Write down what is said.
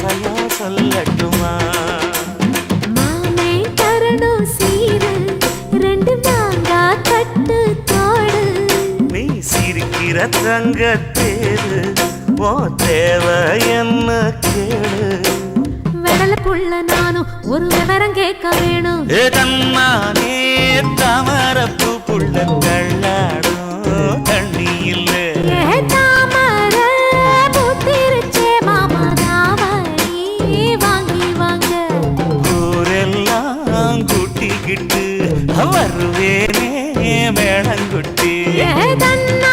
தேவையா சொல்லட்டுமா? மாமே தரணும் சீரு, ரெண்டு மாங்கா கட்டு தோடு. நீ சிரிக்கிற தங்கத்தேரு, ஓ தேவை என்ன கேளு. வெடல புள்ள நானும் ஒரு விவரம் கேட்க வேணும். தன்னானே தாமரப்பு புள்ள கள்ளாடும் தண்ணி இல்ல. தாமர பூத்திருச்சே மாமா தாவணி வாங்கி வாங்க. ஊரெல்லாம் கூட்டிக்கிட்டு வருவேனே மேளங்குட்டி. தன்ன